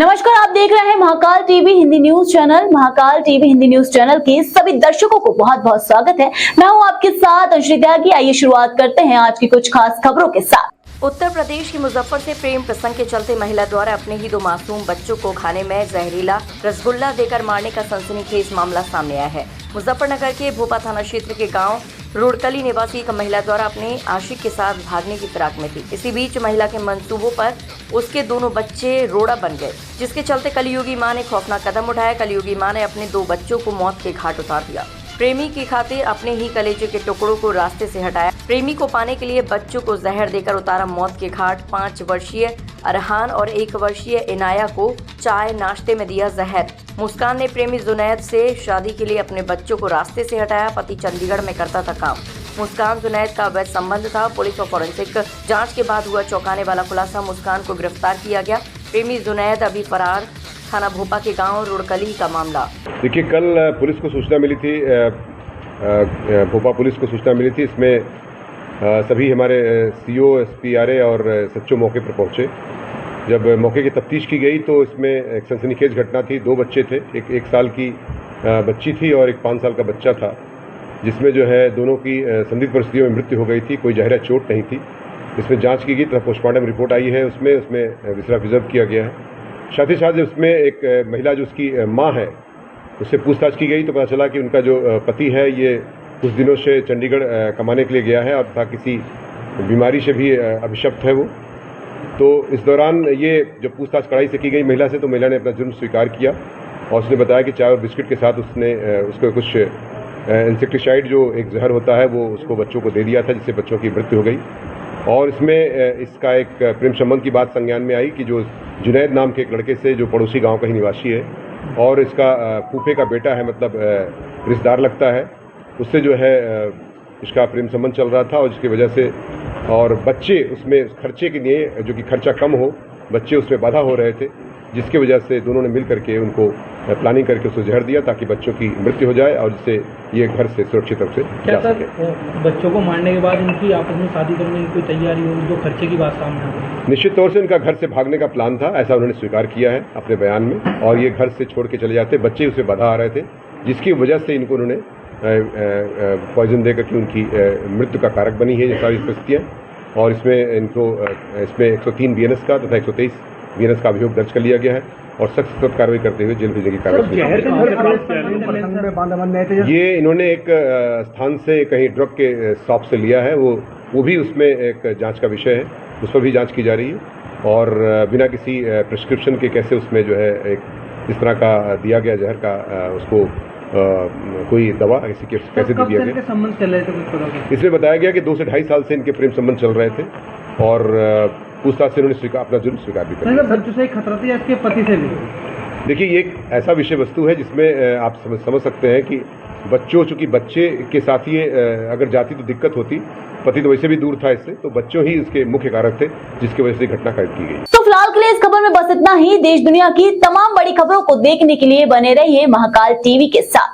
नमस्कार, आप देख रहे हैं Mahakal TV Hindi news channel. Mahakal TV Hindi news channel के सभी दर्शकों को बहुत बहुत स्वागत है। मैं हूं आपके साथ अंशुल त्यागी। आइए शुरुआत करते हैं आज की कुछ खास खबरों के साथ। उत्तर प्रदेश के मुजफ्फर से प्रेम प्रसंग के चलते महिला द्वारा अपने ही 2 मासूम बच्चों को खाने में जहरीला रसगुल्ला देकर मारने का सनसनीखेज मामला सामने आया है। मुजफ्फरनगर के भोपा थाना क्षेत्र के गांव रोडकली निवासी एक महिला द्वारा अपने आशिक के साथ भागने की फिराक में थी। इसी बीच महिला के मंसूबों पर उसके दोनों बच्चे रोड़ा बन गए, जिसके चलते कलयुगी मां ने खौफनाक कदम उठाया। कलयुगी मां ने अपने 2 बच्चों को मौत के घाट उतार दिया। प्रेमी की खातिर अपने ही कलेजे के टुकड़ों को रास्ते से हटाया। प्रेमी को पाने के लिए बच्चों को जहर देकर उतारा मौत के घाट। 5 वर्षीय अरहान और 1 वर्षीय इनाया को चाय नाश्ते में दिया जहर। मुस्कान ने प्रेमी जुनैद से शादी के लिए अपने बच्चों को रास्ते से हटाया। पति चंडीगढ़ में करता था काम। मुस्कान जुनैद का अवैध संबंध था। पुलिस और फॉरेंसिक जांच के बाद हुआ चौंकाने वाला खुलासा। मुस्कान को गिरफ्तार किया गया। प्रेमी जुनैद अभी फरार। थाना भोपा के गांव रुड़कली का मामला। देखिए, कल पुलिस को सूचना मिली थी, भोपा पुलिस को सूचना मिली थी। इसमें सभी हमारे सीओ, एसपीआरए और सच्चो मौके पर पहुंचे। जब मौके की तफ्तीश की गई तो इसमें एक सनसनीखेज घटना थी। 2 बच्चे थे, एक 1 साल की बच्ची थी और एक 5 साल का बच्चा था, जिसमें जो है दोनों की संदिग्ध परिस्थितियों में मृत्यु हो गई थी। कोई जहरा चोट नहीं थी। इसमें जांच की गई तथा पोस्टमार्टम रिपोर्ट आई है। उसमें विसरा प्रिजर्व किया गया है। साथ ही साथ उसमें एक महिला जो उसकी माँ है, उससे पूछताछ की गई तो पता चला कि उनका जो पति है ये कुछ दिनों से चंडीगढ़ कमाने के लिए गया है और था किसी बीमारी से भी अभिशप्त है वो। तो इस दौरान ये जब पूछताछ कड़ाई से की गई महिला से, तो महिला ने अपना जुर्म स्वीकार किया और उसने बताया कि चाय और बिस्किट के साथ उसने उसको कुछ इंसेक्टिसाइड जो एक जहर होता है वो उसको बच्चों को दे दिया था, जिससे बच्चों की मृत्यु हो गई। और इसमें इसका एक प्रेम संबंध की बात संज्ञान में आई कि जो जुनैद नाम के एक लड़के से, जो पड़ोसी गांव का ही निवासी है और इसका फूफे का बेटा है, मतलब रिश्तेदार लगता है, उससे जो है इसका प्रेम संबंध चल रहा था। और जिसकी वजह से और बच्चे उसमें खर्चे के लिए, जो कि खर्चा कम हो, बच्चे उसमें बाधा हो रहे थे, जिसकी वजह से दोनों ने मिल करके उनको प्लानिंग करके उसको जहर दिया ताकि बच्चों की मृत्यु हो जाए और जिससे ये घर से सुरक्षित रूप से जा सके। बच्चों को मारने के बाद इनकी आपस में शादी करने की कोई तैयारी हो, जो खर्चे की बात सामने आ गई? निश्चित तौर से इनका घर से भागने का प्लान था, ऐसा उन्होंने स्वीकार किया है अपने बयान में। और ये घर से छोड़ के चले जाते, बच्चे उससे बाधा आ रहे थे, जिसकी वजह से इनको उन्होंने पॉइजन देकर के उनकी मृत्यु का कारक बनी है ये सारी परिस्थितियाँ। और इसमें इनको इसमें 103 BNS का तथा 123 BNS का अभियोग दर्ज कर लिया गया है और सख्त कार्रवाई करते हुए जेल भेजने की कार्रवाई। ये इन्होंने एक स्थान से कहीं ड्रग के शॉप से लिया है, वो भी उसमें एक जांच का विषय है, उस पर भी जांच की जा रही है। और बिना किसी प्रिस्क्रिप्शन के कैसे उसमें जो है एक इस तरह का दिया गया जहर का उसको कोई दवा ऐसी कैसे दिया गया। संबंध चल रहे थे? इसमें बताया गया कि 2 से 2.5 साल से इनके प्रेम संबंध चल रहे थे और पूछताछ से उन्होंने अपना जुर्म स्वीकार भी कर लिया। बच्चों से खतरा था इसके पति से भी? देखिए, ये एक ऐसा विषय वस्तु है जिसमें आप समझ सकते हैं कि चूंकि बच्चे के साथ ही अगर जाती तो दिक्कत होती, पति तो वैसे भी दूर था इससे, तो बच्चों ही इसके मुख्य कारक थे जिसकी वजह से घटना कैद की गई। तो फिलहाल के लिए इस खबर में बस इतना ही। देश दुनिया की तमाम बड़ी खबरों को देखने के लिए बने रहिए महाकाल टीवी के साथ।